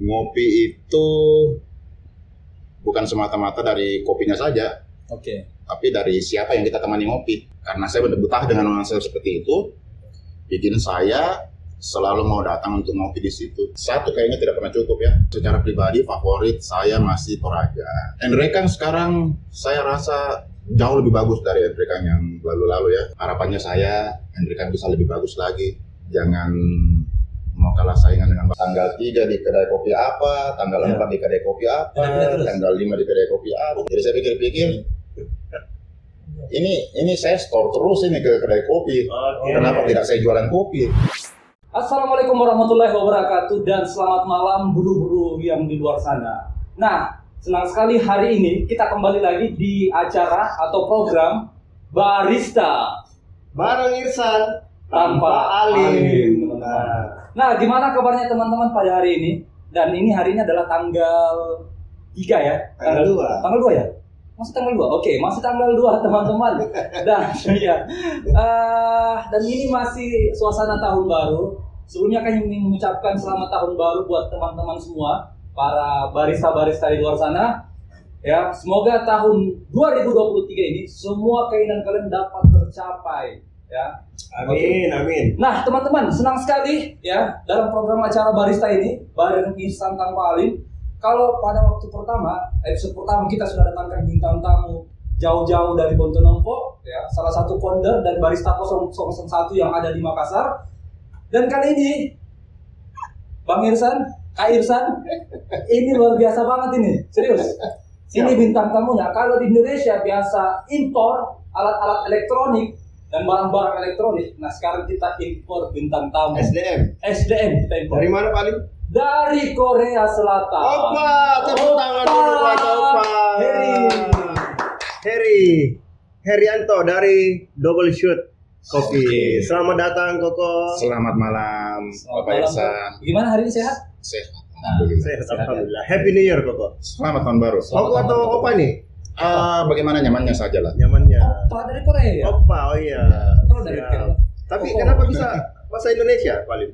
Ngopi itu bukan semata-mata dari kopinya saja, Oke. tapi dari siapa yang kita temani ngopi. Karena saya benar betah dengan nuansa seperti itu, bikin saya selalu mau datang untuk ngopi di situ. Satu kayaknya tidak pernah cukup ya. Secara pribadi favorit saya masih Toraja. Enrekan sekarang saya rasa jauh lebih bagus dari Enrekan yang lalu-lalu ya. Harapannya saya Enrekan bisa lebih bagus lagi. Jangan mau kalah saingan dengan tanggal 3 di kedai kopi apa, tanggal 4 di kedai kopi apa, tanggal 5 di kedai kopi apa. Jadi saya pikir-pikir ini saya store terus ini ke kedai kopi. Kenapa tidak saya jualan kopi? Assalamualaikum warahmatullahi wabarakatuh dan selamat malam buru-buru yang di luar sana. Nah, senang sekali hari ini kita kembali lagi di acara atau program Barista bareng Irsan tanpa Alim. Nah, gimana kabarnya teman-teman pada hari ini? Dan ini hari ini adalah tanggal 3 ya? Tanggal 2. Tanggal 2 ya? Masih tanggal 2? Oke, masih tanggal 2 teman-teman. Dan ya, dan ini masih suasana tahun baru. Sebelumnya kami ingin mengucapkan selamat tahun baru buat teman-teman semua, para barista-barista di luar sana. Ya, semoga tahun 2023 ini semua keinginan kalian dapat tercapai. Ya. Amin, amin. Nah, teman-teman, senang sekali ya dalam program acara Barista ini bareng Irsan tanpa Alim. Kalau pada waktu pertama, episode pertama kita sudah datangkan bintang tamu jauh-jauh dari Pontonompo, ya, salah satu founder dan Barista 001 yang ada di Makassar. Dan kali ini, Bang Irsan, Kak Irsan, ini luar biasa banget ini, serius. Ini bintang tamunya. Kalau di Indonesia biasa impor alat-alat elektronik dan barang-barang elektronik. Nah, sekarang kita impor bintang tamu. SDM kita impor. Dari mana paling? Dari Korea Selatan. Opa, tepuk tangan dulu buat Opa. Herianto dari Double Shoot Coffee. Selamat datang Koko. Selamat malam, Bapak Irsan. Gimana hari ini sehat? Sehat. Alhamdulillah. Happy New Year Koko. Selamat tahun baru. Koko atau Opa nih? Bagaimana nyamannya saja lah. Nyamannya. Opa dari Korea. Opa, oh iya. Kalau dari Siap. Korea. Tapi kenapa bisa bahasa Indonesia paling?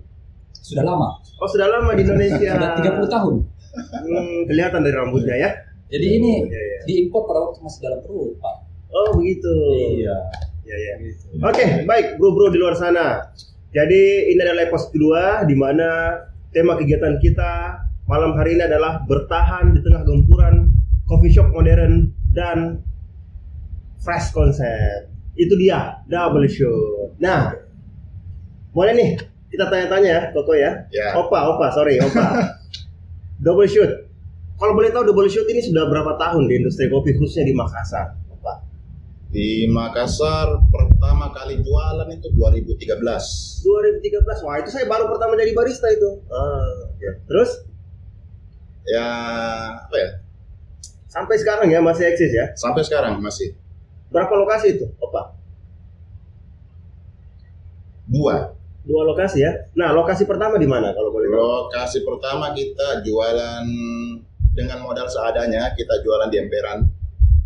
Sudah lama. Oh, sudah lama di Indonesia. Sudah 30 tahun. Kelihatan dari rambutnya ya. Jadi ini Iya. diimpor pada waktu masih dalam perut, Pak. Oh, begitu. Iya. Iya. Gitu. Oke, baik bro-bro di luar sana. Jadi ini adalah episode kedua di mana tema kegiatan kita malam hari ini adalah bertahan di tengah gempuran coffee shop modern dan fresh concept. Itu dia, Double Shoot. Nah, boleh nih kita tanya-tanya ya, Koko ya. Ya. Opa. Double Shoot. Kalau boleh tahu Double Shoot ini sudah berapa tahun di industri kopi khususnya di Makassar, Opa? Di Makassar pertama kali jualan itu 2013. 2013. Wah, itu saya baru pertama jadi barista itu. Ya. Terus Ya, apa ya? sampai sekarang ya masih eksis ya. Sampai sekarang masih Berapa lokasi itu, Opa? 2. 2 lokasi ya. Nah, lokasi pertama di mana kalau boleh tahu? Lokasi pertama kita jualan dengan modal seadanya, kita jualan di emperan.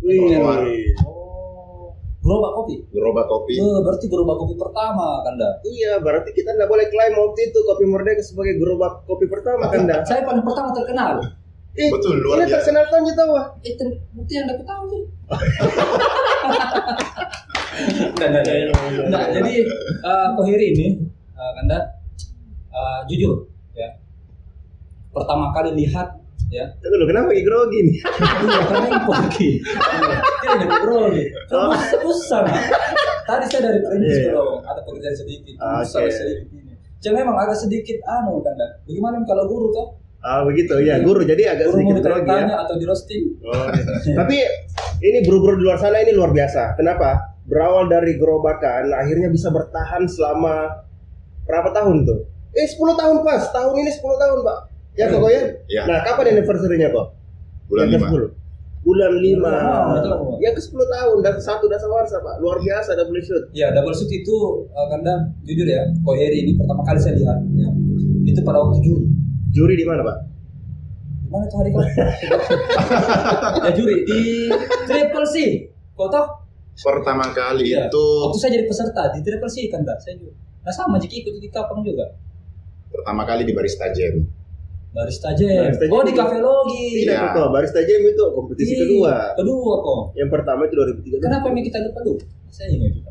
Keluar. Oh, gerobak kopi. Gerobak kopi. Berarti gerobak kopi pertama, Kanda. Iya, berarti kita nggak boleh klaim waktu itu Kopi Merdeka sebagai gerobak kopi pertama kan, Dah? Saya paling pertama terkenal. Betul, luar Ini biasa. terkenal Tanju tahu ah. Itu bukti yang dapat tahu sih. Nah, jadi Kohiri ini, Kanda, jujur ya, pertama kali lihat ya. Tunggu dulu, kenapa lagi grogi nih? Iya, karena impor lagi. Kita jadi grogi. Susah. Tadi saya dari Perintis kalau ada pekerjaan sedikit, susah sedikit ini. Cuma memang agak sedikit Kanda. Bagaimana kalau guru tuh? Begitu ya, guru. Jadi agak Guru mau sedikit grogi ya. ditanya atau di roasting? Oh, iya. Tapi ini bro-bro di luar sana ini luar biasa. Kenapa? Berawal dari gerobakan, akhirnya bisa bertahan selama berapa tahun tuh? 10 tahun pas. Tahun ini 10 tahun, Pak. Ya, Koko ya? Ya. Nah, kapan anniversary-nya, Kok? Bulan Yang 5. ke-10. Bulan 5. Betul. Yang ke-10 tahun dan 1 dasawarsa, Pak. Luar biasa Double Shoot. Ya, Double Shoot itu Kanda, jujur ya, Kohiri ini pertama kali saya lihat ya. Itu pada waktu juri. Juri di mana, Pak? Mana tuh hari kau? Ya juri di Triple C. Kau tahu? Pertama kali Iya. itu Waktu saya jadi peserta di Triple C kan, saya juga. Nah sama jika ikut di Kapang juga. pertama kali di Barista Jam. Barista Jam. Barista Oh Jam. di Cafe Logi. Tidak Iya. kok, Barista Jam itu kompetisi kedua. Kedua kok. Yang pertama itu 2013. Kenapa yang kita lupa dulu? Saya ingat juga.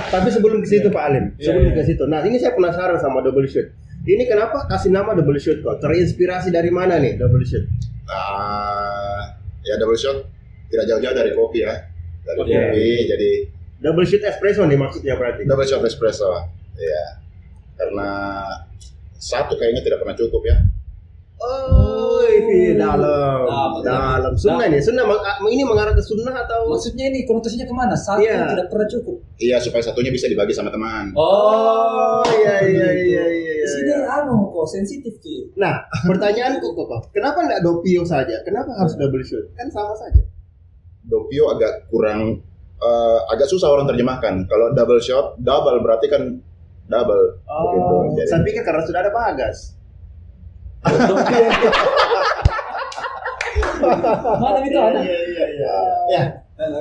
Tapi sebelum ke situ Pak Alim, Iya, sebelum iya. ke situ. Nah, ini saya penasaran sama double shoot. Ini kenapa kasih nama double shoot kok? Terinspirasi dari mana nih double shoot? Ya double shot tidak jauh-jauh dari kopi ya. Dari Oke. kopi jadi Double shoot espresso nih maksudnya berarti. double shot espresso. Ya. Karena satu kayaknya tidak pernah cukup ya. Oh, ini dalam. Nah, Dalam sunnah ini. Sunnah ini mengarah ke sunnah atau Maksudnya ini konotasinya kemana? Satu Iya. tidak pernah cukup. Iya supaya satunya bisa dibagi sama teman. Oh, iya. Di sini iya. kok sensitif Ki. Nah, pertanyaanku kok, kenapa enggak doppio saja? Kenapa harus double shoot? Kan sama saja. Doppio agak kurang agak susah orang terjemahkan. Kalau double shot, double berarti kan double begitu. Jadi Saya pikir karena sudah ada bagas. Mana itu ada? Iya. Ya,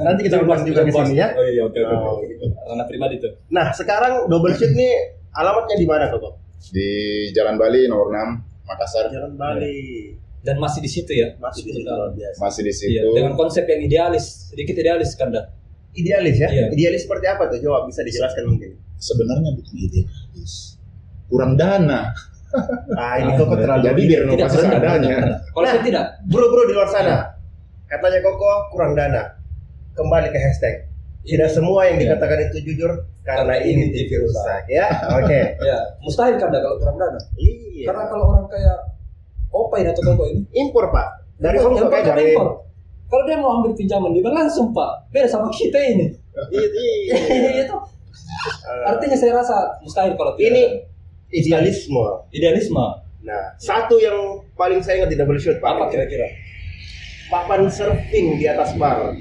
nanti kita bahas juga ke sini ya. Oh iya, oke. Oh, gitu. Ranah pribadi tuh. Nah, sekarang double shoot nih alamatnya di mana kok? di Jalan Bali nomor 6 Makassar Jalan Bali. Dan masih di situ ya. Masih di situ luar biasa. masih di Iya, situ. dengan konsep yang idealis, sedikit idealis kan dah. Idealis ya? Iya. Idealis seperti apa tuh? Coba bisa dijelaskan mungkin. Sebenarnya bukan idealis, kurang dana. Ah, ini kok terlalu. Jadi biar Tidak inovasi benar. seadanya. Kalau saya tidak, Bro di luar sana, katanya Koko kurang dana. Kembali ke hashtag. Tidak semua yang Iya. dikatakan itu jujur karena ini TV rusak ya. Oke. ya mustahil kan dah kalau kurang dana. Iya. Karena kalau orang kayak Opai atau Koko ini, impor Pak dari Hong Kong yang pakai dari. impor. Kalau dia mau ambil pinjaman di bank langsung Pak, beda sama kita ini. Iya. Itu artinya saya rasa mustahil kalau tidak Ini ada. idealisme. Idealisme. Nah, satu yang paling saya ingat di double shoot Pak. Apa kira-kira? Papan surfing di atas bar.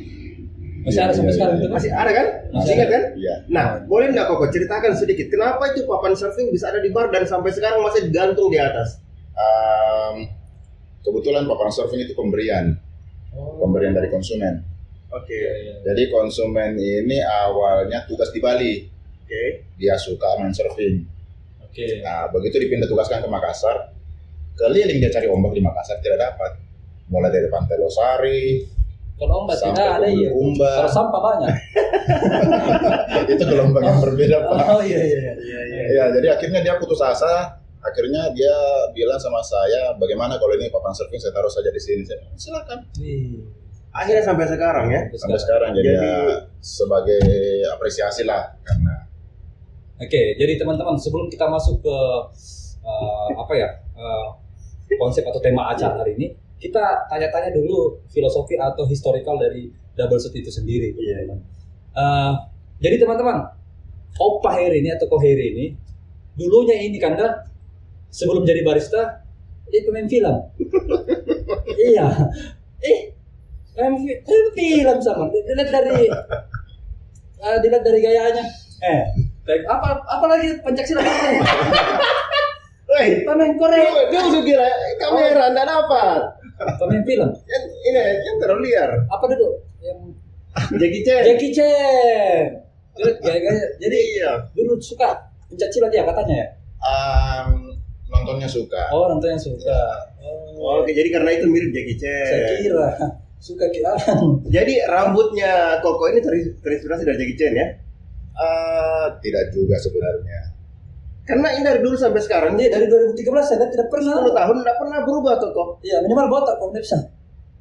Masih ada sampai Iya, sekarang iya, itu? Masih ada kan? Masih Masih ingat ada. kan? Iya. Nah, boleh nggak Koko ceritakan sedikit kenapa itu papan surfing bisa ada di bar dan sampai sekarang masih digantung di atas? Kebetulan papan surfing itu pemberian dari konsumen. Oke. Jadi konsumen ini awalnya tugas di Bali, Oke. dia suka main surfing. Oke. Nah begitu dipindah tugaskan ke Makassar, keliling dia cari ombak di Makassar tidak dapat. Mulai dari Pantai Losari, Kalau ombak sampai tidak ada ke iya. Bulukumba. Kalau sampah banyak. Itu gelombang yang berbeda Pak. Oh iya. Ya, jadi akhirnya dia putus asa. Akhirnya dia bilang sama saya, bagaimana kalau ini papan surfing saya taruh saja di sini. Saya bilang, silakan. Akhirnya sampai sekarang ya. Sampai sekarang jadi, Jadi- ya, sebagai apresiasi lah karena Oke, jadi teman-teman sebelum kita masuk ke konsep atau tema acara hari ini, kita tanya-tanya dulu filosofi atau historical dari double shoot itu sendiri. Iya. Jadi teman-teman, Opa Heri ini atau Ko Heri ini dulunya ini kan dah sebelum jadi barista dia pemain film. Iya. Film sama. Dilihat dari gayanya. Apa lagi pencaksilat ini? Woi, Pemain Korea. dia udah gila. Kamera Anda dapat. Pemain film. Yang terlalu liar. Apa dulu? Yang Jackie Chan. Jackie Chan. Gaya-gaya. Jadi Iya. dulu suka pencaksilat ya katanya ya. nontonnya suka. Oh, nonton yang suka. Oh, oke, jadi karena itu mirip Jackie Chan. Saya kira suka kira. Jadi rambutnya Koko ini terinspirasi dari Jackie Chan ya? Tidak juga sebenarnya. Karena ini dari dulu sampai sekarang Ini dari 2013 saya tidak pernah. 10 tahun tidak pernah berubah tuh Kok. Iya, minimal botak kok nggak bisa.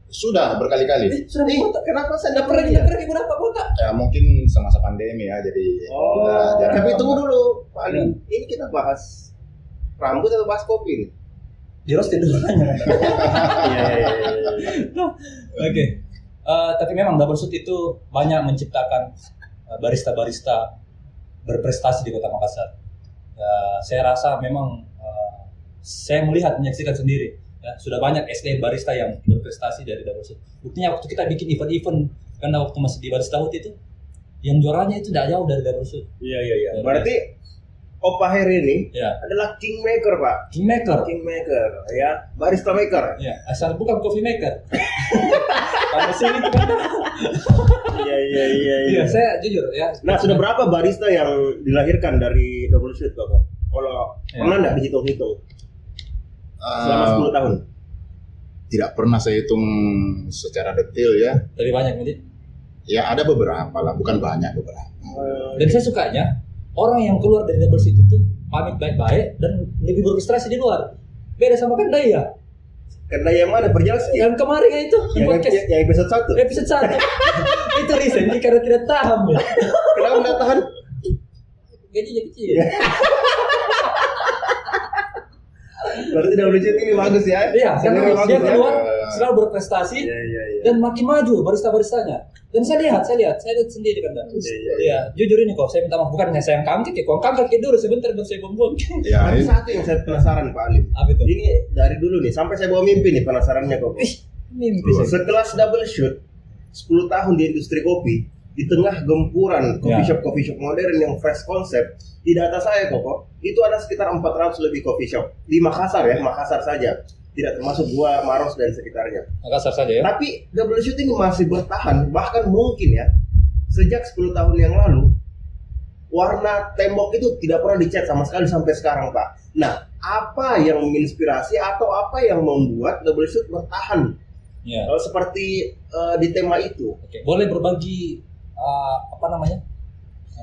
Sudah berkali-kali. Sudah botak. Kenapa saya Tidak tidak pernah pernah? kita pergi berapa botak? Ya mungkin semasa pandemi ya, jadi Oh, kita jarang tapi ketemu. tunggu dulu, Pak Ali. Ini kita bahas rambut atau bahas kopi nih? Di roasting dulu nanya. Iya. Oke. Tapi memang double shoot itu banyak menciptakan barista-barista berprestasi di Kota Makassar. Saya rasa memang saya melihat menyaksikan sendiri. Ya, sudah banyak SDM barista yang berprestasi dari double shoot. Buktinya waktu kita bikin event-event karena waktu masih di Barista Hut itu yang juaranya itu tidak jauh dari double shoot. Iya. Berarti Opa Heri ini Ya, adalah kingmaker, Pak. kingmaker. Kingmaker, ya. Barista maker. Ya, asal bukan coffee maker. Pada sini itu kan. Iya. Iya, saya jujur ya. Nah, sudah berapa barista yang dilahirkan dari double shoot, Kok? Kalau Ya. pernah nggak dihitung-hitung? selama 10 tahun? Tidak pernah saya hitung secara detail ya. Lebih banyak nanti. Ya ada beberapa lah, bukan banyak, beberapa. Dan saya sukanya orang yang keluar dari double shift itu pamit baik-baik dan lebih berprestasi di luar. Beda sama kan Daya. Karena yang mana perjelas Yang kemarin itu yang episode 1. episode 1 itu resign karena tidak tahan ya. Kenapa enggak tahan? Gajinya kecil. Berarti WC ini bagus ya. Iya, karena Bagus dia ya. keluar selalu berprestasi Iya. dan makin maju barista-baristanya. Dan saya lihat sendiri kan. Iya, jujur ini kok saya minta maaf bukannya saya yang kangkit ya, kok kangkit dulu sebentar baru saya bumbung. Ya, Tapi satu yang saya penasaran Pak Alim. Apa itu? Ini dari dulu nih sampai saya bawa mimpi nih penasarannya kok. Mimpi sih. Sekelas double shoot 10 tahun di industri kopi di tengah gempuran coffee shop modern yang fresh konsep. Di data saya kok itu ada sekitar 400 lebih coffee shop di Makassar ya, Makassar saja. Tidak termasuk Gua, Maros dan sekitarnya. Makassar saja ya. Tapi double shoot ini masih bertahan, bahkan mungkin ya sejak 10 tahun yang lalu warna tembok itu tidak pernah dicat sama sekali sampai sekarang Pak. Nah, apa yang menginspirasi atau apa yang membuat double shoot bertahan seperti di tema itu? Oke, boleh berbagi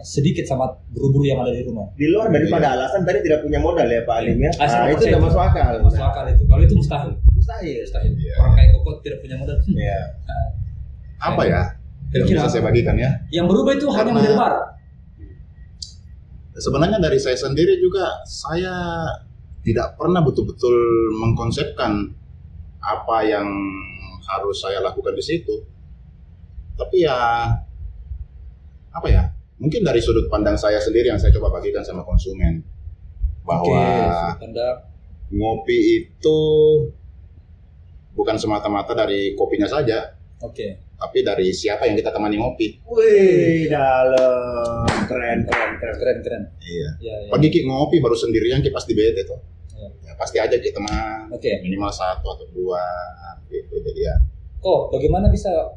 sedikit sama buru-buru yang ada di rumah. Di luar daripada alasan tadi tidak punya modal ya Pak Alim ya. Nah, Itu tidak masuk akal. Masuk akal itu. Kalau itu mustahil. Mustahil. Iya. Orang kayak Kokot tidak punya modal. Iya. Apa ya? Yang bisa saya bagikan ya. Yang berubah itu hanya model bar. Sebenarnya dari saya sendiri juga saya tidak pernah betul-betul mengkonsepkan apa yang harus saya lakukan di situ. Tapi ya apa ya? Mungkin dari sudut pandang saya sendiri yang saya coba bagikan sama konsumen bahwa ngopi itu bukan semata-mata dari kopinya saja, tapi dari siapa yang kita temani ngopi. Wih, dalam keren. Iya. Ya. Pagi ki ngopi baru sendirian ki pasti bete tuh. Ya. Ya, pasti aja ki teman. Minimal 1 atau 2 gitu. Jadi ya. Bagaimana bisa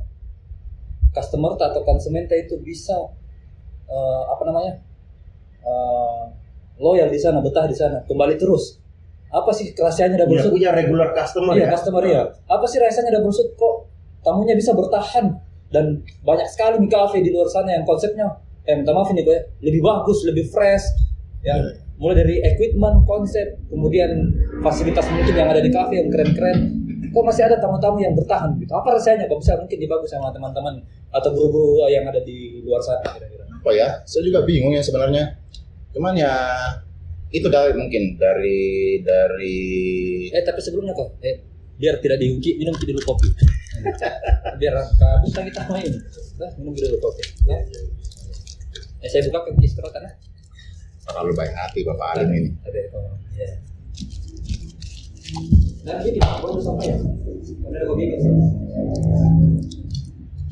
customer atau konsumen itu bisa loyal di sana, betah di sana, kembali terus. Apa sih rahasianya double shoot? Punya regular customer ya. Customer ya. Apa sih rahasianya double shoot kok tamunya bisa bertahan dan banyak sekali di kafe di luar sana yang konsepnya minta maaf ini kok lebih bagus, lebih fresh ya. Mulai dari equipment, konsep, kemudian fasilitas mungkin yang ada di kafe yang keren-keren. Kok masih ada tamu-tamu yang bertahan gitu? Apa rasanya kok bisa mungkin dibagus sama teman-teman atau guru-guru yang ada di luar sana kira-kira? Apa ya? Saya juga bingung ya sebenarnya. Cuman ya itu mungkin dari tapi sebelumnya kok biar tidak diungkit minum dulu kopi. Biar bisa kita main. Minum dulu kopi. Ya. Saya buka ke istirahat ya. Terlalu baik hati Bapak Alim ini. Ya. Dan gini, boleh sama ya? Benar gue bikin sih.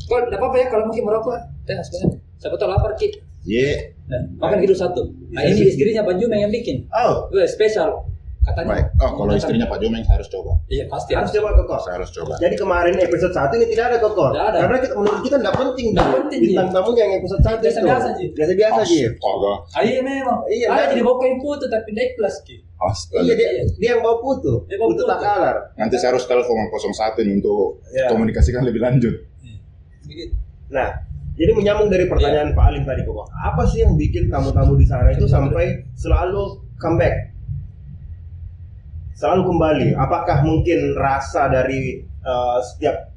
Kok enggak apa-apa ya kalau mungkin merokok? Sebenarnya. Siapa tahu lapar Ki. Iya. Nah, makan gitu 1. Nah, ini istrinya Pak Jumeng yang bikin. Oh, spesial. Katanya. Baik. Kalau istrinya Pak Jumeng saya harus coba. Iya, pasti harus coba Kokor. Saya harus coba. Jadi kemarin episode 1 ini tidak ada Kokor. Karena menurut kita enggak penting bintang tamunya yang episode 1 itu. Biasa-biasa sih. Biasa-biasa sih. Iya memang. Iya, jadi bawa kain putih tapi naik kelas Ki. Iya, dia yang bawa putu. Putu tak kalar. Nanti saya harus telepon 01 ini untuk komunikasikan lebih lanjut. Nah, jadi menyambung dari pertanyaan Pak Alim tadi kok. Apa sih yang bikin tamu-tamu di sana itu sampai selalu comeback? Selalu kembali. Apakah mungkin rasa dari setiap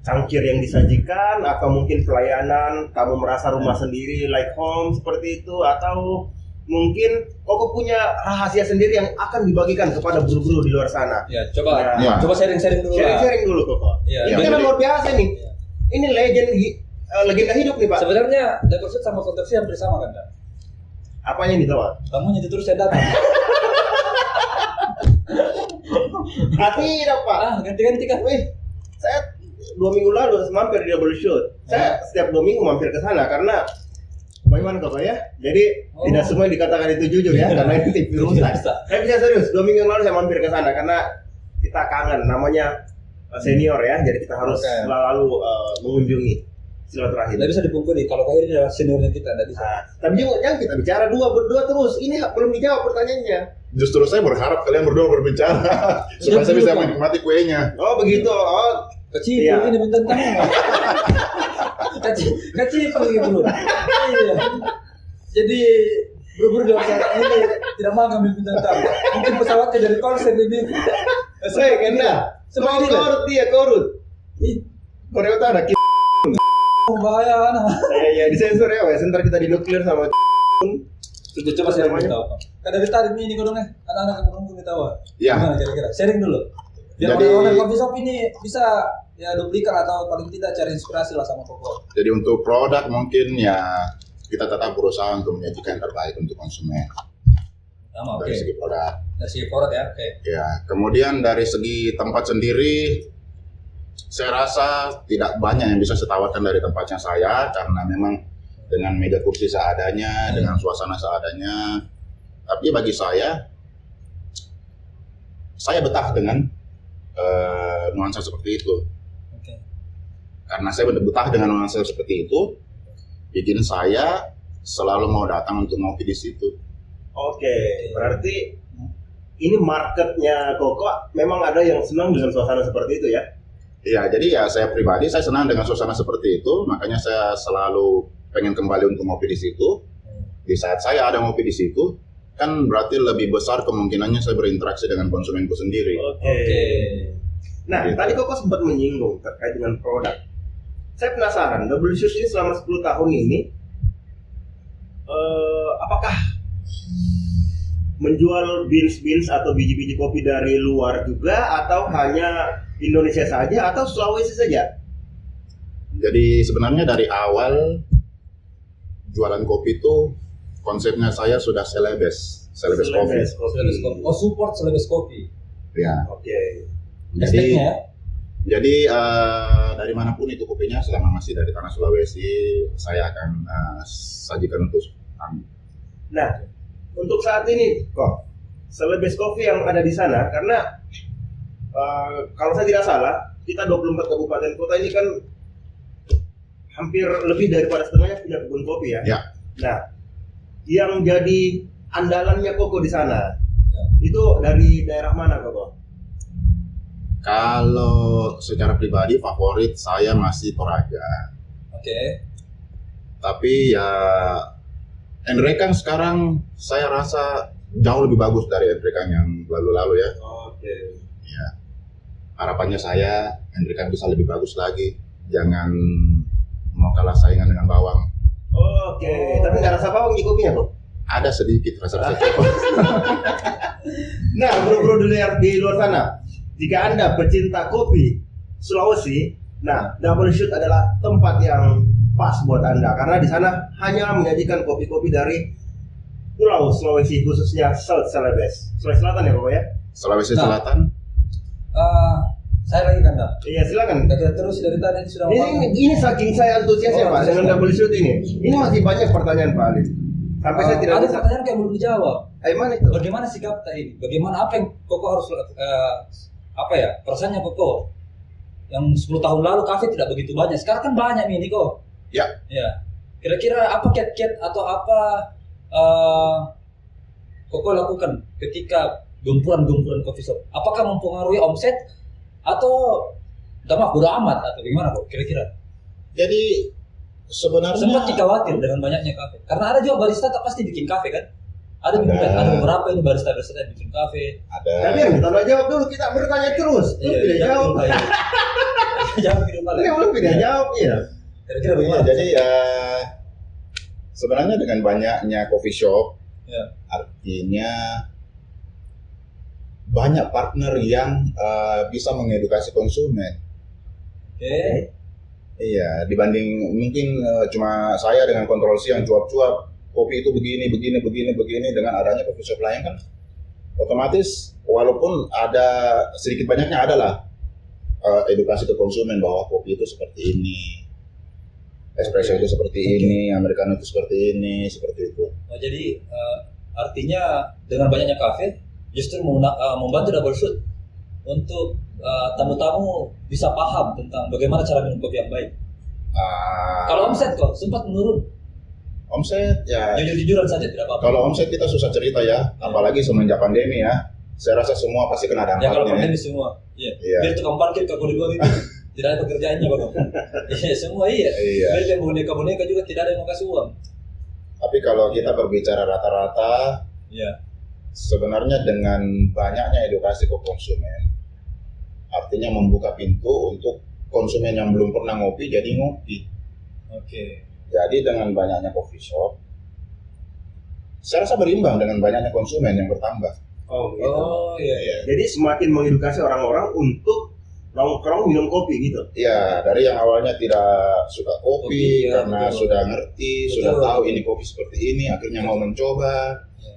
cangkir yang disajikan, atau mungkin pelayanan, kamu merasa rumah sendiri, like home seperti itu, atau mungkin Koko punya rahasia sendiri yang akan dibagikan kepada buru-buru di luar sana? Ya, coba sharing-sharing dulu. Sharing dulu Koko. Ya, ini kan luar biasa nih. Ini legenda hidup nih Pak. Sebenarnya double shoot sama kontraksi hampir sama kan? Apanya nih Pak? Tamunya itu terus saya datang. Tidak Pak. Ganti-ganti kan? Saya 2 minggu lalu mampir di double shoot. Saya setiap 2 minggu mampir ke sana karena bagaimana Koko ya? Jadi tidak semua yang dikatakan itu jujur ya, karena ini TV rusak. Saya bisa serius, 2 minggu lalu saya mampir ke sana karena kita kangen, namanya senior ya, jadi kita harus selalu mengunjungi. silaturahim. Tidak bisa dipungkiri kalau Kak Heri adalah seniornya kita, tidak bisa. Nah, tapi jangan kita bicara berdua terus. Ini belum dijawab pertanyaannya. Justru saya berharap kalian berdua berbicara supaya saya bisa menikmati kuenya. Oh begitu. Oh Kecil iya. ini bintang tamu. Kecil gitu. Iya. Jadi buru-buru di acara ini tidak mau ngambil bintang tamu. Mungkin pesawatnya dari konser ini. Saya kena. Seperti ini. Korut dia korut. Korea Utara. Bahaya anak. Ya disensor ya, wes. Ntar kita dinuklir sama. Coba sharing tahu. Kan dari tadi ini kodongnya anak-anak yang menunggu nih tahu. Iya. Gimana kira-kira? Sharing dulu. Biar Jadi- orang-orang coffee shop ini bisa ya duplikan atau paling tidak cari inspirasi lah sama Koko. Jadi untuk produk mungkin ya kita tetap berusaha untuk menyajikan yang terbaik untuk konsumen Sama oke. dari segi produk. Dari segi produk ya, oke. Ya, kemudian dari segi tempat sendiri, saya rasa tidak banyak yang bisa saya tawarkan dari tempatnya saya karena memang dengan meja kursi seadanya, dengan suasana seadanya. Tapi bagi saya betah dengan nuansa seperti itu. Oke. Karena saya betah dengan nuansa seperti itu, bikin saya selalu mau datang untuk ngopi di situ. Oke, berarti ini marketnya Koko memang ada yang senang dengan suasana seperti itu ya? Iya, jadi ya saya pribadi saya senang dengan suasana seperti itu, makanya saya selalu pengen kembali untuk ngopi di situ. Di saat saya ada ngopi di situ, kan berarti lebih besar kemungkinannya saya berinteraksi dengan konsumenku sendiri. Oke. Nah, Gitu. tadi Koko sempat menyinggung terkait dengan produk. Saya penasaran, Double Shoot ini selama 10 tahun ini, apakah menjual beans atau biji-biji kopi dari luar juga, atau hanya Indonesia saja, atau Sulawesi saja? Jadi sebenarnya dari awal jualan kopi itu konsepnya saya sudah selebes kopi. Selebes kopi. Oh, support Selebes kopi. Ya. Oke. Jadi Hashtagnya ya. Jadi dari manapun itu kopinya, selama masih dari tanah Sulawesi, saya akan sajikan untuk tamu. Nah, untuk saat ini kok Selebes Coffee yang ada di sana, karena kalau saya tidak salah, kita 24 kabupaten kota ini kan hampir lebih daripada setengahnya punya kebun kopi ya. Ya. Nah, yang jadi andalannya Koko di sana, Ya. itu dari daerah mana Koko? Kalau secara pribadi favorit saya masih Toraja. Oke. Tapi ya Enrekan sekarang saya rasa jauh lebih bagus dari Enrekan yang lalu-lalu ya. Oke. Ya. Harapannya saya Enrekan bisa lebih bagus lagi. Jangan mau kalah saingan dengan bawang. Oke. Tapi nggak rasa bawang di kopinya kok? Ada sedikit rasa-rasa coba. Nah, bro-bro di luar sana, jika Anda pecinta kopi Sulawesi, nah Double Shoot adalah tempat yang pas buat Anda karena di sana hanya menyajikan kopi-kopi dari Pulau Sulawesi, khususnya Celebes. Sulawesi Selatan ya, Bapak ya? Sulawesi Nah. Selatan. Saya lagi kan, Dak. Iya, silakan. Kita terus dari tadi sudah Ini saking saya antusiasnya Oh, Pak dengan Double Shoot ini. Ini masih banyak pertanyaan Pak Ali. Sampai saya tidak ada bisa. pertanyaan yang belum dijawab. Mana itu? Bagaimana sikap tadi? Bagaimana apa yang Koko harus apa ya? Perasaannya Koko yang 10 tahun lalu kafe tidak begitu banyak. Sekarang kan banyak nih kok. Ya. Ya. Kira-kira apa kiat-kiat atau apa Koko lakukan ketika gempuran coffee shop? Apakah mempengaruhi omset atau dampak bodo amat atau bagaimana kok? Kira-kira? Jadi sebenarnya Sempat dikhawatir dengan banyaknya kafe. Karena ada juga barista tak pasti bikin kafe kan? Ada beberapa ini barista yang bikin kafe. ada. Tapi yang kita jawab dulu, kita bertanya terus. Lu tidak jawab. Jawab gitu Pak. Ini belum tidak jawab ya. Kira-kira Iya, bagaimana? jadi ya sebenarnya dengan banyaknya coffee shop, Ya. artinya banyak partner yang bisa mengedukasi konsumen. Oke. Iya, dibanding mungkin cuma saya dengan kontrol C yang cuap-cuap, kopi itu begini dengan adanya coffee shop lain kan, otomatis walaupun ada sedikit banyaknya adalah edukasi ke konsumen bahwa kopi itu seperti ini, espresso itu seperti ini, americano itu seperti ini, seperti itu. Oh, jadi artinya dengan banyaknya kafe justru membantu Double Shoot untuk tamu-tamu bisa paham tentang bagaimana cara minum kopi yang baik. Kalau omset kok sempat menurun. Omset ya Jujur-jujuran saja tidak apa-apa. kalau omset kita susah cerita ya, apalagi semenjak pandemi ya. Saya rasa semua pasti kena Ya kalau dampaknya. pandemi semua. Iya. Iya. Biar tukang parkir ke koridor itu tidak ada pekerjaannya Bang. Iya, semua iya. Iya. Biar yang boneka-boneka juga tidak ada yang mau kasih uang. Tapi kalau kita berbicara rata-rata, Iya. sebenarnya dengan banyaknya edukasi ke konsumen, artinya membuka pintu untuk konsumen yang belum pernah ngopi jadi ngopi. Oke. Jadi dengan banyaknya coffee shop, saya rasa berimbang dengan banyaknya konsumen yang bertambah. Oh, gitu. Oh iya. Jadi semakin mengedukasi orang-orang untuk nongkrong minum kopi gitu. Ya, dari yang awalnya tidak suka Kopi, kopi, ya, karena betul. sudah ngerti, Betul. sudah tahu ini kopi seperti ini, akhirnya mau mencoba. Ya.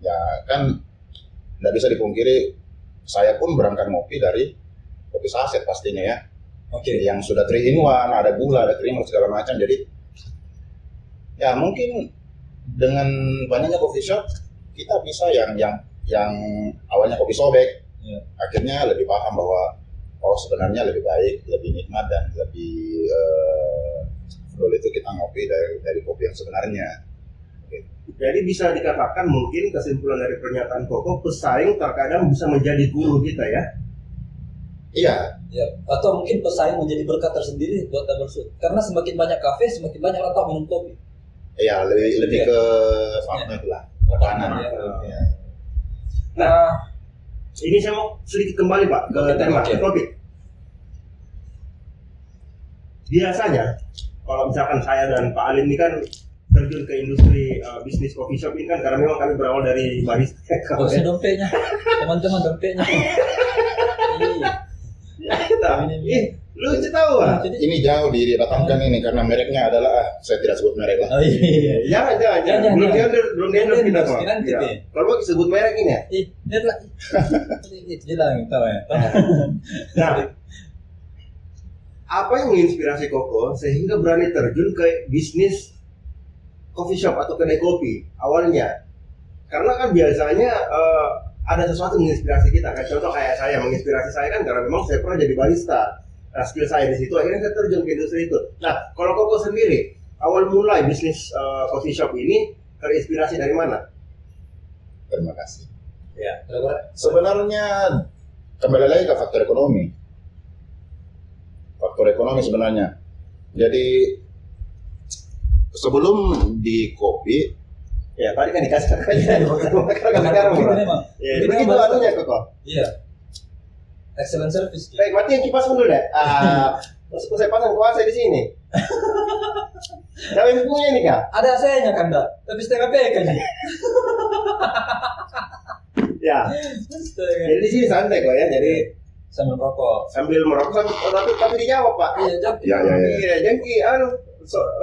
Ya kan, tidak bisa dipungkiri, saya pun berangkat ngopi dari kopi saset pastinya ya. Oke. Yang sudah 3 in 1, ada gula, ada creamer segala macam. Jadi, ya mungkin dengan banyaknya coffee shop, kita bisa yang awalnya kopi sobek, Ya. akhirnya lebih paham bahwa sebenarnya lebih baik, lebih nikmat dan lebih betul itu kita ngopi dari kopi yang sebenarnya. Jadi bisa dikatakan mungkin kesimpulan dari pernyataan Koko, pesaing terkadang bisa menjadi guru kita ya. Iya, Ya, atau mungkin pesaing menjadi berkat tersendiri buat Double Shoot. Karena semakin banyak kafe, semakin banyak orang tahu minum kopi. iya lebih Iya. ke partner lah, makanan. Ya. Ya. Nah, Ini saya mau sedikit kembali Pak ke Oke, tema oke. kopi. Biasanya kalau misalkan saya dan Pak Alim ini kan terjun ke industri bisnis coffee shop ini kan karena memang kami berawal dari barista. bosnya dompetnya, teman-teman dompetnya. Iya. Ya, kita. Lucu tahu ah. Jadi, Ini jauh didatangkan ini karena mereknya adalah saya tidak sebut merek lah. oh iya. Jangan. Jangan. Belum di-endorse kita kok. Nanti, Ya. Pi. Kalau mau disebut merek ini ya. Lihat lah. Bilang, tahu ya. Nah, apa yang menginspirasi Koko sehingga berani terjun ke bisnis coffee shop atau kedai kopi awalnya? Karena kan biasanya ada sesuatu yang menginspirasi kita kan. Contoh kayak saya, menginspirasi saya kan karena memang saya pernah jadi barista. Nah, skill saya di situ akhirnya saya terjun ke industri itu. Nah, kalau Koko sendiri awal mulai bisnis coffee shop ini terinspirasi dari mana? Terima kasih. Ya. Sebenarnya kembali lagi ke faktor ekonomi. Faktor ekonomi sebenarnya. Jadi sebelum di kopi, Ya, tadi kan dikasih aja. Begitu memang. Ya, begitu anunya Koko. Iya. Excellent service. Baik, mati yang kipas dulu deh. Saya pasang kuasa di sini. Siapa yang punya ini kak? Ada AC-nya kan, Dak? Tapi setengah PK aja. Ya. Jadi di sini santai kok ya. Jadi Sambil rokok. sambil merokok tapi dijawab pak. Iya, Jam. ya. Iya, jengki.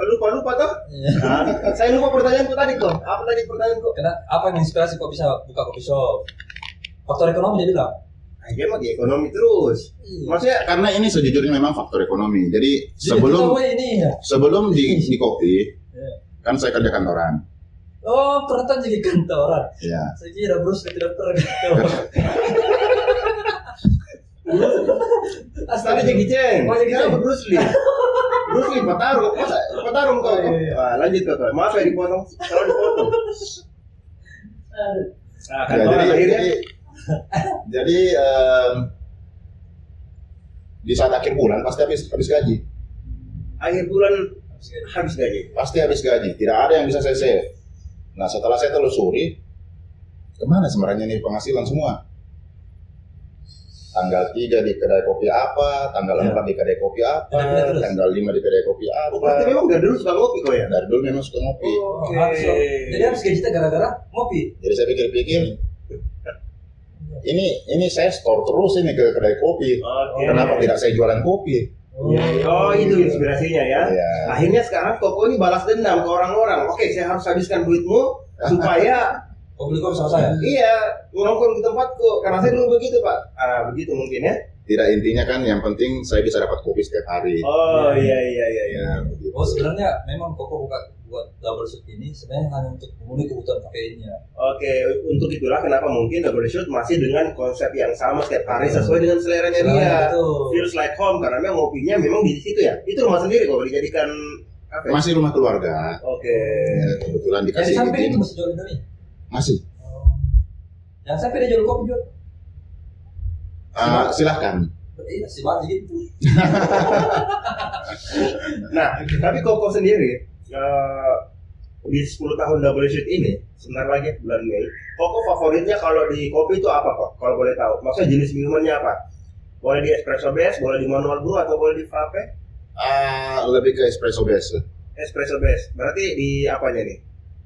Lupa toh. Iya. Nah, saya lupa pertanyaanku tadi kok. Apa tadi pertanyaanku? Karena apa yang inspirasi kok bisa buka coffee shop? Faktor ekonomi dia bilang. Dia mah di ekonomi terus. Maksudnya Karena ini sejujurnya memang faktor ekonomi. Jadi Jadi kita ini ya. sebelum di kopi, Iya. kan saya kerja kantoran. Oh, pernah jadi kantoran. Ya. Saya kira Bruce Lee tidak pernah kantoran. tadi Jackie Chan. Oh, Jackie Chan. Kenapa Bruce Lee? Bruce Lee petarung kok. Oh, iya. Lanjut kok. Maaf ya dipotong. Kalau dipotong. Nah, Ya, jadi di saat akhir bulan pasti habis gaji. akhir bulan habis gaji. Pasti habis gaji. Tidak ada yang bisa saya save. Nah, setelah saya telusuri, kemana sebenarnya nih penghasilan semua? Tanggal 3 di kedai kopi apa, tanggal 4 di kedai kopi apa, Terus. tanggal 5 di kedai kopi Oh, berarti apa. memang dari dulu suka ngopi kok ya? Dari dulu memang suka ngopi. Oke. Jadi habis gaji kita gara-gara ngopi. Jadi saya pikir-pikir, ini saya store terus ini ke kedai kopi. Oke. Kenapa tidak saya jualan kopi? Oh, itu inspirasinya ya. Iya. Akhirnya sekarang Koko ini balas dendam ke orang-orang. Oke, saya harus habiskan duitmu supaya Kau beli kopi sama saya? Iya, nongkrong di tempatku. Karena saya dulu begitu, Pak. Begitu mungkin ya. Tidak, intinya kan yang penting saya bisa dapat kopi setiap hari. Oh iya. Ya, begitu. Oh sebenarnya memang Koko buat double shot ini sebenarnya hanya untuk memenuhi kebutuhan kafeinnya. Oke, untuk itulah kenapa mungkin double shot masih dengan konsep yang sama setiap hari sesuai dengan seleranya dia. Betul. Feels like home karena memang ngopinya memang di situ ya. Itu rumah sendiri kok dijadikan kafe. Masih rumah keluarga. Oke. Ya, kebetulan Yang dikasih di samping izin. itu masih jual Indomie. Masih. Yang sampai dia jual kopi jual. Silahkan. Iya sih banyak gitu. Nah, tapi Koko sendiri di 10 tahun double shot ini sebentar lagi bulan Mei, Koko favoritnya kalau di kopi itu apa kok? Kalau boleh tahu, maksudnya jenis minumannya apa? Boleh di espresso base, boleh di manual brew atau boleh di frappe? Lebih ke espresso base. Espresso base, berarti di apanya nih?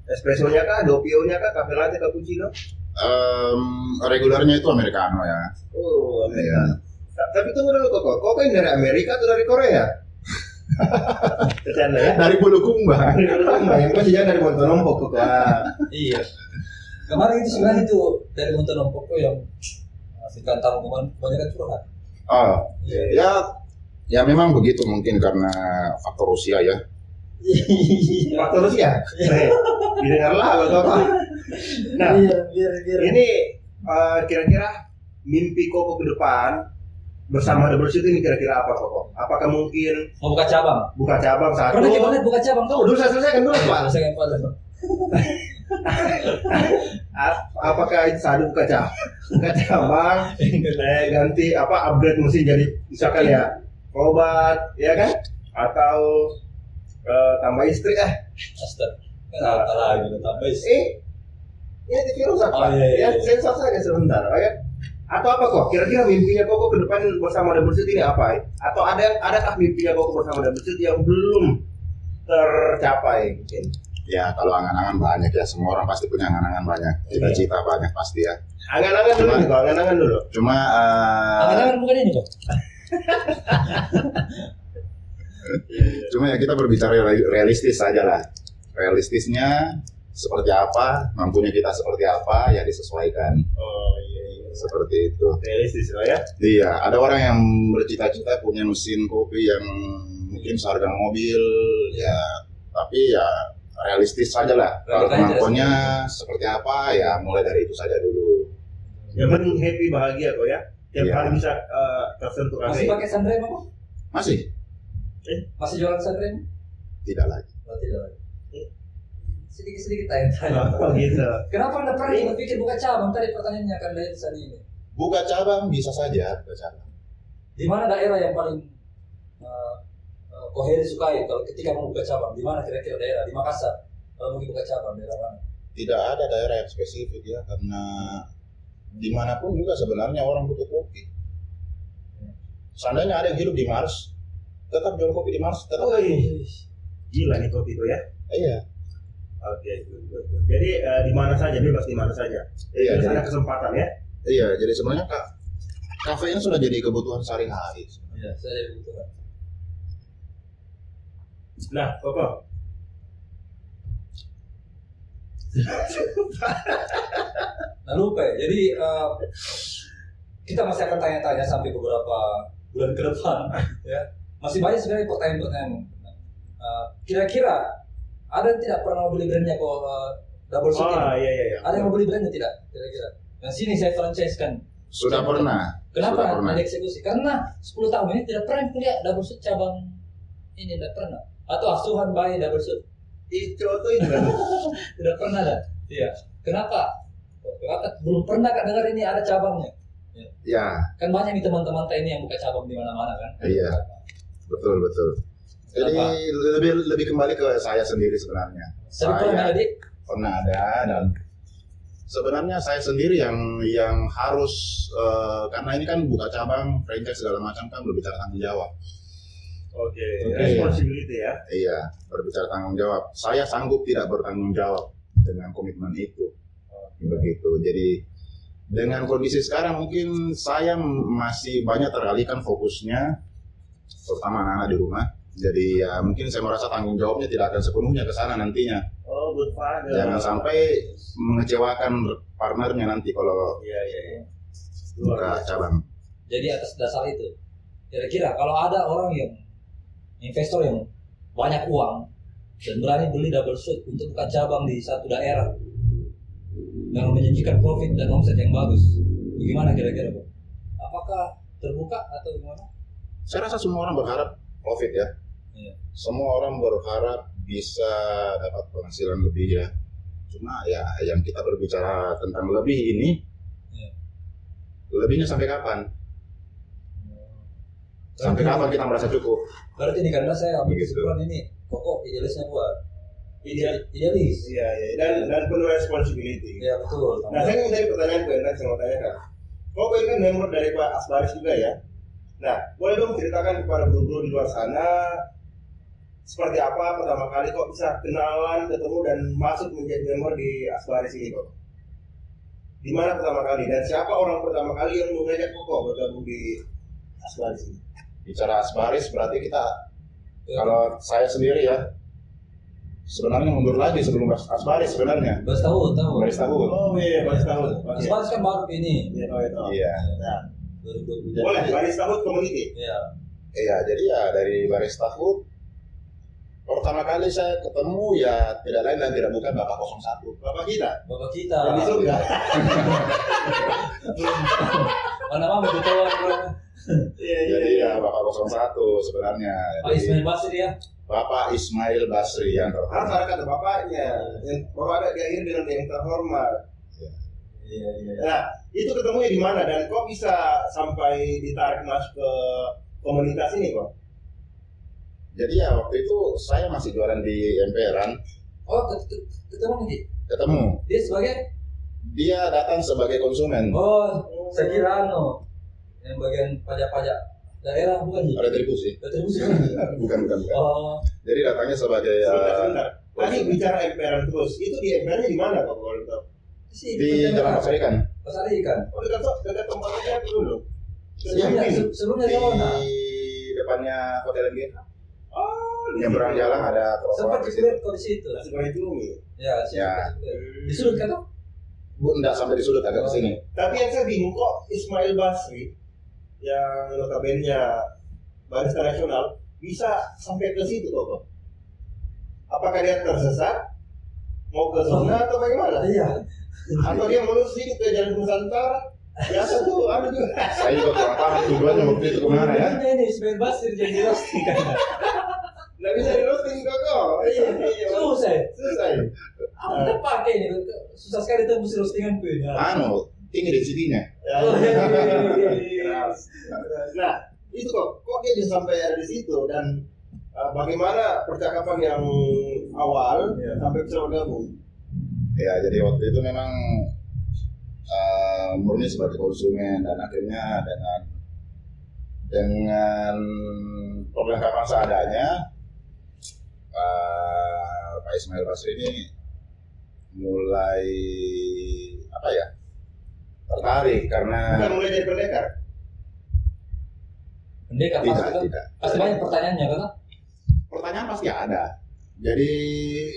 Espressonya kah, doppio-nya kah, cafe latte, cappuccino? Regularnya itu americano ya. Oh, Iya. Amerika. Tapi tunggu dulu Koko ini dari Amerika atau dari Korea? Bercanda ya? Dari Bulukumba. Yang pasti jangan dari Montonompo Koko. Iya. Kemarin itu sebenarnya itu dari Montonompo yang ngasihkan tamu kebanyakan curhat. Oh, ya memang begitu mungkin karena faktor usia ya. Faktor usia? Didengarlah Koko. Nah, biar. ini kira-kira mimpi Koko ke depan bersama double shot ini kira-kira apa Koko? Apakah mungkin Mau buka cabang? buka cabang satu? Pernah kita lihat buka cabang Tunggu dulu, saya selesaikan dulu Pak. Saya kan pada. Apakah itu satu buka cabang, ganti upgrade mesin jadi misalkan ya obat ya kan, atau tambah istri Astaga. Kenapa lagi tambah sih? ini di virus apa? Oh, iya. Sensor saja sebentar, ya. Atau apa kok? Kira-kira mimpinya Koko ke depan bersama double shot ini apa? Atau adakah mimpinya Koko bersama double shot yang belum tercapai mungkin? Ya kalau angan-angan banyak ya, semua orang pasti punya angan-angan banyak, cita-cita banyak pasti ya. Angan-angan dulu nih kok, angan-angan dulu. Cuma Angan-angan bukan ini kok. cuma ya kita berbicara realistis saja lah. Realistisnya seperti apa, mampunya kita seperti apa, ya disesuaikan. Oh iya. Seperti itu. Realistis lah ya. Iya, ada orang yang bercita-cita punya mesin kopi yang mungkin seharga mobil, ya, tapi ya realistis saja lah. Kalau kemampuannya seperti apa, ya mulai dari itu saja dulu. Yang penting happy, bahagia kok ya. Tiap Iya. hari bisa tersentuh Masih pakai Sanremo kok? Masih? Masih jualan Sanremo? Tidak lagi. Oh tidak lagi. Sedikit-sedikit tanya-tanya. Oh gitu. Kenapa Anda pernah berpikir buka cabang? Tadi pertanyaannya akan dari sana ini. Buka cabang bisa saja, buka cabang. Di mana daerah yang paling Koheri sukai kalau ketika mau buka cabang? Di mana kira-kira daerah? Di Makassar. Kalau mau buka cabang daerah mana? Tidak ada daerah yang spesifik ya, karena dimanapun juga sebenarnya orang butuh kopi. Seandainya ada yang hidup di Mars, tetap jual kopi di Mars, tetap. Oh, iya. Gila nih kopi itu ya. Iya. Oke, good. Jadi di mana saja, bebas di mana saja. Iya, Terus jadi- ada kesempatan ya. Iya, jadi sebenarnya kafe ini sudah jadi kebutuhan sehari-hari. Iya, saya ada kebutuhan. Nah, Koko. Nah lupa ya, jadi kita masih akan tanya-tanya sampai beberapa bulan ke depan ya. Masih banyak sebenarnya pertanyaan-pertanyaan. Kira-kira ada yang tidak pernah mau beli brandnya kok double shot ini? Iya. Ada yang mau beli brandnya tidak? Kira-kira. Yang sini saya franchise kan. Sudah pernah. Kenapa Sudah pernah. ada eksekusi? Karena 10 tahun ini tidak pernah kuliah double shot cabang ini, tidak pernah. Atau asuhan bayi double shot. Itu itu kan. Tidak pernah ada. Iya. Kenapa? Kenapa belum pernah Kak dengar ini ada cabangnya? Ya, Kan banyak nih teman-teman kita ini yang buka cabang di mana-mana kan? Iya. betul. Jadi Kenapa? lebih kembali ke saya sendiri sebenarnya. Sering pernah ada, Dik? Pernah ada, dan sebenarnya saya sendiri yang harus karena ini kan buka cabang, franchise segala macam kan berbicara tanggung jawab. Oke. Oke. Responsibility ya. Iya, berbicara tanggung jawab. Saya sanggup tidak bertanggung jawab dengan komitmen itu. Begitu. Jadi dengan kondisi sekarang mungkin saya masih banyak teralihkan fokusnya, terutama anak-anak di rumah. Jadi ya mungkin saya merasa tanggung jawabnya tidak akan sepenuhnya ke sana nantinya. Oh, good father. Jangan sampai mengecewakan partnernya nanti kalau Iya. buka cabang. Jadi atas dasar itu, kira-kira kalau ada orang yang investor yang banyak uang dan berani beli double shoot untuk buka cabang di satu daerah yang menjanjikan profit dan omset yang bagus, bagaimana kira-kira, Bang? Apakah terbuka atau gimana? Saya rasa semua orang berharap profit ya. Iya. Semua orang berharap bisa dapat penghasilan lebih ya. Cuma ya yang kita berbicara tentang lebih ini, Iya. lebihnya sampai kapan? Sampai kapan kita merasa cukup? Berarti ini karena saya ambil Begitu. kesimpulan ini, pokok idealisnya kuat. Ideal. Idealis. Iya. Dan penuh responsibility. Iya betul. Nah, saya ingin tadi pertanyaan ke Anda, saya mau tanyakan. Kok ini kan member dari Pak Asbaris juga ya? Nah, boleh dong ceritakan kepada bro-bro di luar sana seperti apa pertama kali kok bisa kenalan, ketemu dan masuk menjadi member di Asbaris ini kok? Di mana pertama kali dan siapa orang pertama kali yang mengajak kok bergabung di Asbaris ini? Bicara Asbaris berarti kita, kalau saya sendiri ya, sebenarnya mundur lagi sebelum Asbaris sebenarnya. Baris tahu. Baris tahu. Oh iya, baris tahun. Baris kan baru ini. Iya, tahu itu. Iya. Nah, 2020. boleh baris tahun community. Iya. Iya, jadi ya dari Baris Tahut pertama kali saya ketemu ya tidak lain dan tidak bukan Bapak 01. Bapak kita. Bapak kita. Yang di surga. Mana mau beritahu bro. Jadi ya Bapak 01 sebenarnya. Pak Jadi, Ismail Basri ya. Bapak Ismail Basri yang Harus terhormat. ada kata bapaknya. Yang bapak ada diakhiri dengan yang terhormat. Iya. Nah, itu ketemunya di mana dan kok bisa sampai ditarik masuk ke komunitas ini kok? Jadi ya waktu itu saya masih jualan di emperan, Oh ketemu nih. ketemu. Dia sebagai Dia datang sebagai konsumen. saya kira yang bagian pajak-pajak daerah bukan sih? Retribusi. Retribusi. Bukan. Oh, Jadi datangnya sebagai Sebentar. Tadi bicara emperan terus, itu di emperannya di mana kok kalau tahu? di Jalan Pasar Ikan. Pasar Ikan. Oh dekat tempatnya itu dulu. Sebelumnya Di di mana? depannya Hotel MGH. Oh, Yang berang jalan ada Sempat trotoar di situ. dilihat kok di situ. Masih goreng cumi. Ya, Ya. di sudut kan tuh? Bu, enggak sampai di sudut agak ke sini. Tapi yang saya bingung kok Ismail Basri yang notabene-nya barista nasional bisa sampai ke situ kok? Apakah dia tersesat? Mau ke zona atau bagaimana? Iya. Atau dia melurus sedikit ke Jalan Nusantara? Biasa tuh, ada juga. Saya juga kurang paham tujuannya waktu itu kemana ya. Ini Ismail Basri jadi roasting kan. Nggak bisa di roasting kok. Iya. Susah. Selesai. Apa kita pakai ini? Susah sekali tembus roastingan gue. Anu, tinggi density-nya. Ya, Oh, iya. keras. Nah, itu kok dia bisa sampai ada di situ dan bagaimana percakapan yang awal sampai bisa bergabung? Ya, jadi waktu itu memang murni sebagai konsumen dan akhirnya dengan perlengkapan seadanya Pak Ismail Basri ini mulai tertarik karena Bukan mulai dari pendekar. Pendekar tidak. pasti banyak pertanyaannya kan? Pertanyaan pasti ada. Jadi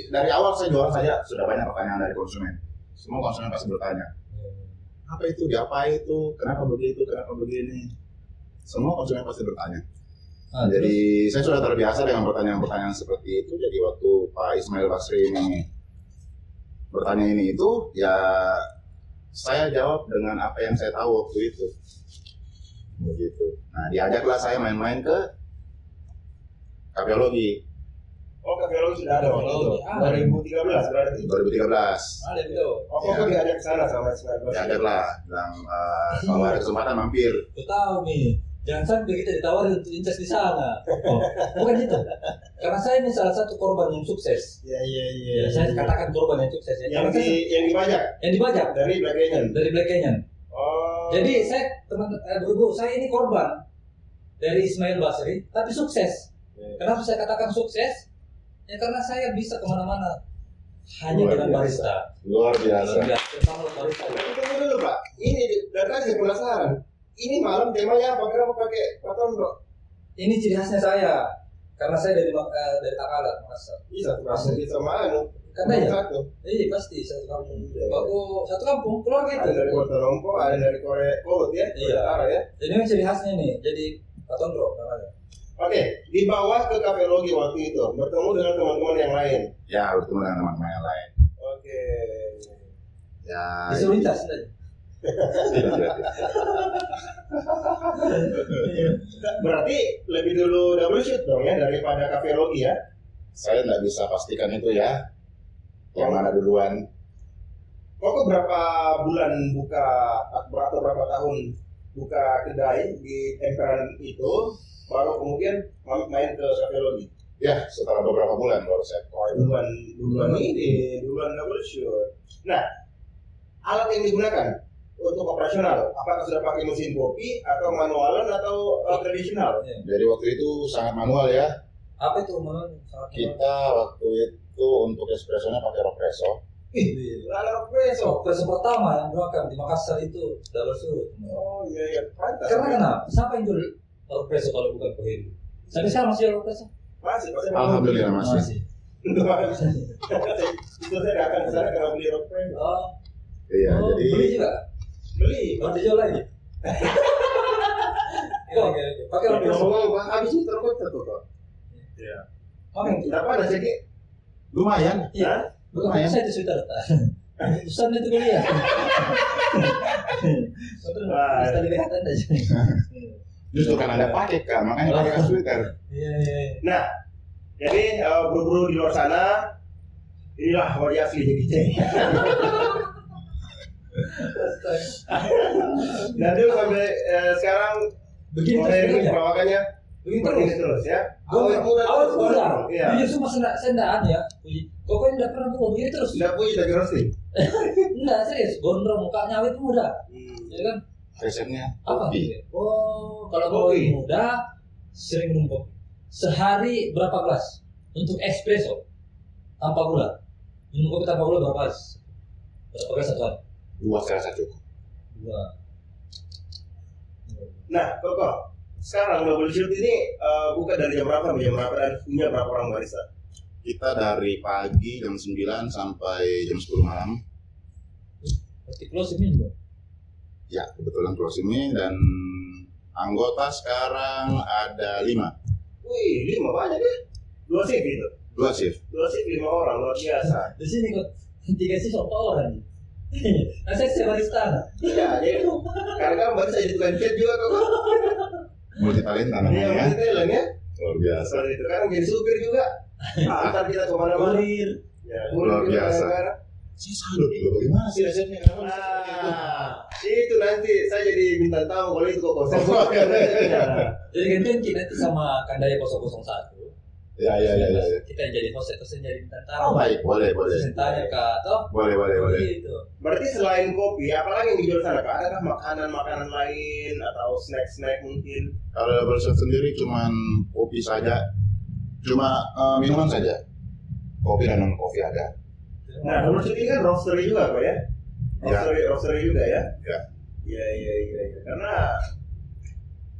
dari awal saya jualan saja sudah banyak pertanyaan dari konsumen. Semua konsumen pasti bertanya, apa itu, diapa itu, kenapa begitu, kenapa begini. Semua konsumen pasti bertanya. Jadi saya sudah terbiasa dengan pertanyaan-pertanyaan seperti itu. Jadi waktu Pak Ismail Basri ini bertanya ini itu, ya saya jawab dengan apa yang saya tahu waktu itu. Begitu. Nah, diajaklah saya main-main ke kafiologi. Oh, kafiologi sudah ada waktu itu. 2013 berarti. 2013. Ada itu. Oh, kok diajak ke sana sama Ismail Basri? Diajaklah, bilang kalau ada kesempatan mampir. Aku tahu nih. Jangan sampai kita ditawarin untuk invest di sana. Oh, bukan itu. Karena saya ini salah satu korban yang sukses. Iya. Ya, saya katakan korban yang sukses. Ya. Yang dibajak Yang dibajak dari Black Agent. dari Black Canyon. Oh. Jadi saya bro, saya ini korban dari Ismail Basri, tapi sukses. Kenapa saya katakan sukses? Ya karena saya bisa kemana-mana hanya Luar dengan biasa. barista. Luar biasa. Bersama barista. Tunggu dulu Pak, ini dari tadi saya penasaran. Ini malam temanya apa? Kenapa pakai paton bro? Ini ciri khasnya saya. Karena saya dari Takalar, Makassar. Bisa terasa di sama anu. Karena ya. Satu. Iya pasti satu kampung. Aku satu kampung keluarga itu. Ada dari Kota Lompo, ada dari Korea Kolut ya, Iya. Utara ya. Jadi ini ciri khasnya nih. Jadi Patondro namanya. Oke, dibawa ke Cafe Logi waktu itu, bertemu dengan teman-teman yang lain. Ya bertemu dengan teman-teman yang lain. Oke. Ya. Disuruh lintas aja. Berarti lebih dulu double shoot dong ya daripada Cafe Logi ya? Saya nggak bisa pastikan itu ya. Yang mana duluan? Kok berapa bulan buka atau berapa tahun buka kedai di emperan itu, baru kemudian main ke Cafe Logi? Ya setelah beberapa bulan baru saya Duluan ini, duluan double shoot. Nah, alat yang digunakan untuk operasional, apakah sudah pakai mesin kopi atau manualan atau tradisional? Jadi waktu itu sangat manual ya. Apa itu manual? Kita waktu itu untuk espressonya pakai Ropresso. Lalu preso. Preso pertama yang gunakan di Makassar itu double shoot. Oh iya, pantas. Karena kenapa? Siapa yang jual preso kalau bukan Kohelu? Sampai sekarang masih jual preso? Masih. Alhamdulillah masih. Itu saya nggak akan kesana karena beli rock preso. Oh, Iya jadi. beli juga? Beli. Baru dijual lagi? Oke. Pakai Tapi preso. ngomong bang, habis itu terkotak kok. Iya. Oke. Tidak panas jadi. Lumayan. Iya. Bukan Lumayan. saya itu sudah. Ustaz itu kuliah. Wah. Ustaz kelihatan aja. Justru kan ada pakai kan, makanya pakai sweater. Iya. Nah, jadi buru-buru di luar sana, inilah wajah asli kita. Dan dia sampai sekarang Begini mulai terus ya? perawakannya Begini begini terus. terus ya. Awal muda. Iya. Dia cuma sendaan ya. Pokoknya enggak pernah berubah begini terus. Tidak puji tapi roasting. Enggak serius. Gondrong mukanya awet muda. Ya kan? Resepnya Apa? kopi. Oh, kalau Kopi. awet muda sering minum kopi. Sehari berapa gelas? Untuk espresso tanpa gula. Minum kopi tanpa gula berapa gelas? Berapa gelas satu hari? 2 saya rasa cukup. 2. Nah, Koko, sekarang double shoot ini buka dari jam berapa sampai jam berapa dan punya berapa orang barista? Kita dari pagi jam 9 sampai jam 10 malam. Berarti closing ini juga. Ya, kebetulan closing ini dan anggota sekarang ada 5. Wih, 5 banyak ya? 2 shift itu. 2 shift. 2 shift 5 orang, luar biasa. Di sini kok 3 sih 4 orang. Nah, saya barista. Iya, jadi karena baru saya jadi tukang chat juga Koko. Multi talenta Iya, namanya ya. masih Thailand ya. Luar biasa. Seperti itu kan jadi supir juga. Antar kita kemana-mana. Kurir. Ya, Luar kurir juga biasa. kadang-kadang. Saya salut juga bagaimana sih resepnya kenapa bisa seperti itu? Nah, itu nanti saya jadi minta tahu kalau itu Koko. Saya buatkan resepnya. Jadi gantian kita nanti sama Kandaya 001. Ya. Kita yang jadi host terus yang jadi bintang Oh tamu. baik, boleh. Terus yang tanya Kak, toh? Boleh. Gitu. Berarti selain kopi, apalagi yang dijual sana Kak? Adakah makanan-makanan lain atau snack-snack mungkin? Kalau double shot sendiri cuman kopi saja. Cuma minuman saja. Kopi dan non kopi ada. Nah, double shoot ini kan roastery juga Pak ya? Ya. Roastery juga ya? Ya. Iya. Karena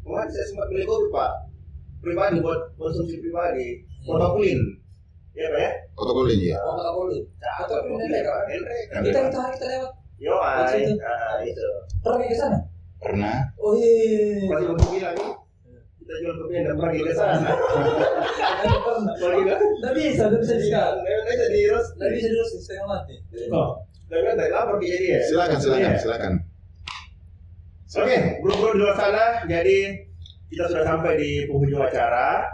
kemarin saya sempat beli kopi Pak, pribadi buat konsumsi pribadi, motokulin, ya Pak ya? Kotokulin ya. Oh, Kak Poli. Cakep kopi Pak, enak. Kita itu hari kita lewat. Yo, Maksud itu? itu. Pernah ke sana? Pernah. Oh iya. Masih mau bilang nih, kita jual kopi yang tidak pergi ke sana. Nggak pernah. Pergi kan? Nggak bisa disekat. Nggak bisa di roast. Nggak bisa di roasting setengah mati. Oh, tapi kan tidak lapar jadi ya. Silakan. Oke, bro-bro di luar sana, jadi kita sudah sampai di penghujung acara.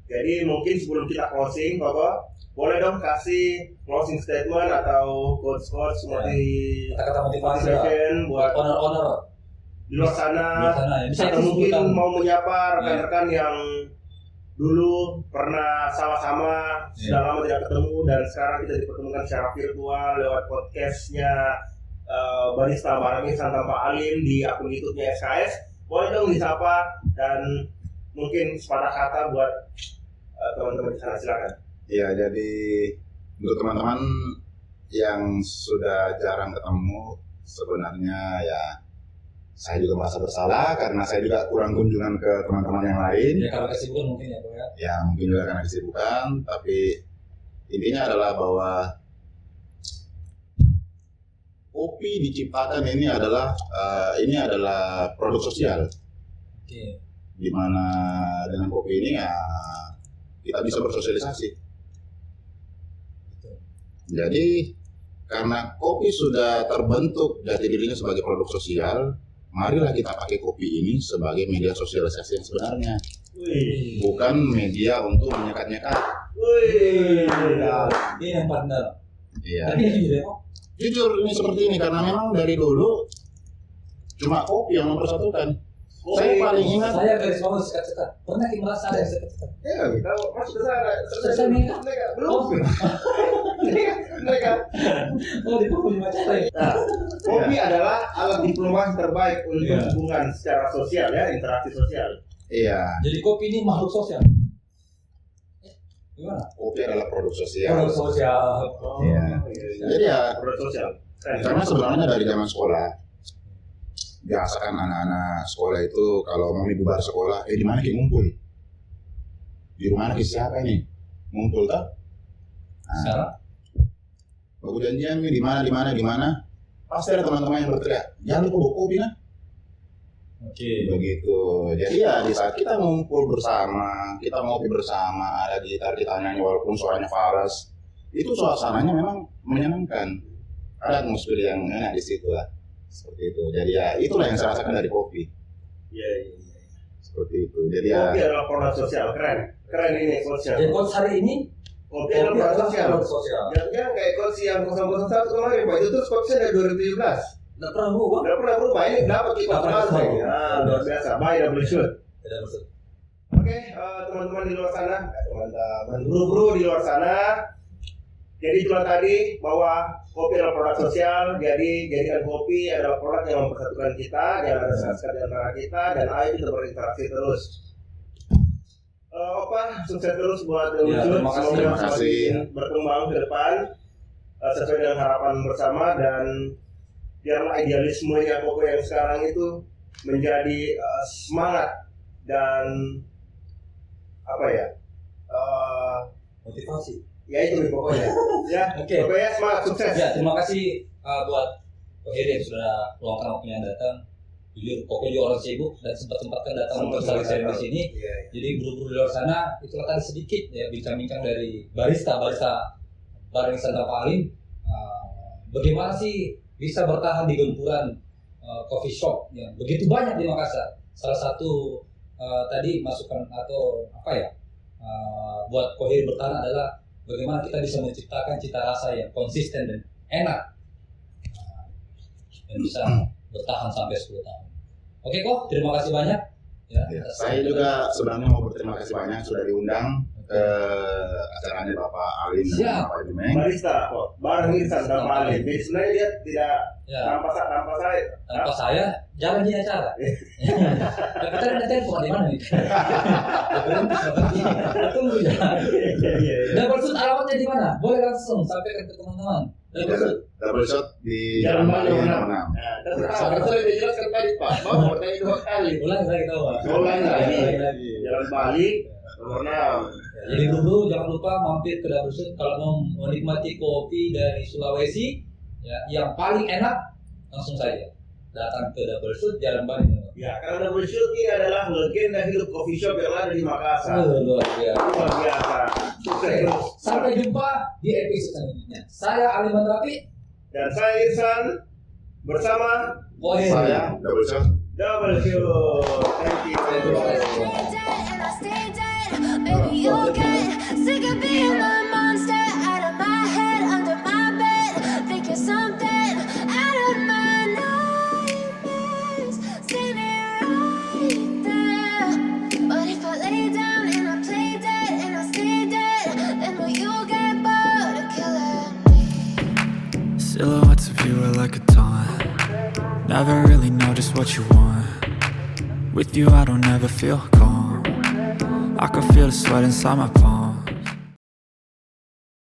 Jadi mungkin sebelum kita closing, Koko, boleh dong kasih closing statement atau quotes-quotes Kata-kata motivasi lah. motivation buat Honor. di luar sana, Di luar sana, ya. Bisa atau itu mungkin sebutan. mau menyapa rekan-rekan yang dulu pernah sama-sama sudah lama tidak ketemu dan sekarang kita dipertemukan secara virtual lewat podcastnya Barista Barangin Tanpa Alim di akun YouTube-nya SKS. Boleh dong disapa dan mungkin sepatah kata buat teman-teman di sana, silakan. Iya, jadi untuk teman-teman yang sudah jarang ketemu, sebenarnya ya saya juga merasa bersalah karena saya juga kurang kunjungan ke teman-teman yang lain. Ya kalau kesibukan mungkin ya, Pak ya. Ya mungkin juga karena kesibukan, tapi intinya adalah bahwa kopi diciptakan ini adalah produk sosial. Oke. Di mana dengan kopi ini ya kita bisa bersosialisasi. Jadi karena kopi sudah terbentuk jati dirinya sebagai produk sosial, marilah kita pakai kopi ini sebagai media sosialisasi yang sebenarnya, Wih. bukan media untuk menyekat-nyekat. Wih. Ini yang benar. Iya. Tapi jujur ya, Kok. Jujur ini seperti ini karena memang dari dulu cuma kopi yang mempersatukan. Saya paling ingat Saya garis bawah sekat-sekat. Pernah merasa ada yang sekat-sekat? Ya, kita masuk ke sana. Selesai nikah? Belum. Oh, di pukul 5 cara ya? Nah, kopi adalah alat diplomasi terbaik untuk Iya. hubungan secara sosial ya, interaksi sosial. iya, Jadi kopi ini makhluk sosial. Gimana? kopi adalah produk sosial. Makhluk sosial. Iya. Jadi ya Produk sosial. karena sebenarnya dari zaman sekolah biasa kan anak-anak sekolah itu kalau mau bubar sekolah, di mana kita ngumpul? Di rumah anak siapa ini? Ngumpul tak? Sekarang? Baku janjian nih di mana? Pasti ada teman-teman yang berteriak, jangan lupa bawa kopi nah. Oke. Begitu. Jadi ya di saat kita ngumpul bersama, kita ngopi bersama, ada gitar kita nyanyi walaupun suaranya fals, itu suasananya memang menyenangkan. Ada atmosfer yang enak di situ lah. Seperti itu. Jadi ya itulah yang saya rasakan dari kopi. Iya. Seperti itu. Jadi ya Kopi adalah produk sosial, keren ini sosial. Jadi quotes hari ini Kopi adalah produk sosial. produk sosial. Jangan kayak coach yang 001 kemarin, Pak. Itu terus coachnya dari 2017. Nggak pernah berubah. Nggak pernah berubah. Ini dapat kita Nggak pernah terbaik. berubah. Ya, luar biasa. Baik, double shoot. Tidak maksud. Oke, teman-teman di luar sana, teman-teman bro-bro di luar sana. Jadi itulah tadi bahwa kopi adalah produk sosial. Jadi jadikan kopi adalah produk yang mempersatukan kita, jangan ada sekat di antara kita, dan ayo kita berinteraksi terus. Opa, sukses terus buat Ya, terima kasih. semoga Terima kasih. semakin berkembang ke depan sesuai dengan harapan bersama, dan biarlah idealismenya kopi yang sekarang itu menjadi semangat dan apa ya? Motivasi. Ya itu nih pokoknya. Ya, Oke. pokoknya semangat, sukses. Ya, terima kasih buat Pak Heri yang sudah luangkan waktunya datang. Jujur, pokoknya juga orang sibuk dan sempat-sempatkan datang untuk saling di sini. Iya. Jadi buru-buru di luar sana, itulah tadi sedikit ya bincang-bincang dari barista Bar Wisata Paling. Bagaimana sih bisa bertahan di gempuran coffee shop yang begitu banyak di Makassar? Salah satu tadi masukan atau apa ya buat Kohir bertahan adalah bagaimana kita bisa menciptakan cita rasa yang konsisten dan enak dan bisa bertahan sampai 10 tahun. Oke kok, terima kasih banyak. Ya, saya juga sebenarnya mau berterima kasih banyak sudah diundang ke acaranya Bapak Alim dan Siap. Bapak Jumeng. Barista kok, bareng Irsan dan Pak Ali. Jadi sebenarnya dia tidak Ya, tanpa saya. tanpa saya jalan di acara. Kita ada telepon di mana nih? Tunggu ya. Dan maksud alamatnya di mana? Boleh langsung sampaikan ke teman-teman. Dan maksud Double shot di Jalan Bali Nomor 6. Nah, terserah dijelaskan tadi Pak. Mau bertanya 2 kali. ulangi lagi tahu Pak. Ulangi lagi. Lagi. Jalan Bali nomor 6. Jadi dulu jangan lupa mampir ke Double Shoot kalau mau menikmati kopi dari Sulawesi ya, yang paling enak langsung saja datang ke Double Shoot Jalan Bali. Ya, karena Double Shoot ini adalah legenda hidup coffee shop yang ada di Makassar. Luar biasa. Luar biasa. Sukses terus. Sampai jumpa di episode selanjutnya. Saya Ali Mandrapi Dan saya Irsan bersama Kohir. Saya Double shot. Double Shoot. Thank you. Terima kasih. And I stay dead. Maybe you'll get sick of being the monster out of my head, under my bed, thinking something out of my nightmares. Seen it right there. But if I lay down and I play dead and I stay dead, then will you get bored of killing me? Silhouettes of you are like a taunt. Never really know just what you want. With you I don't ever feel calm. I can feel the sweat inside my palm.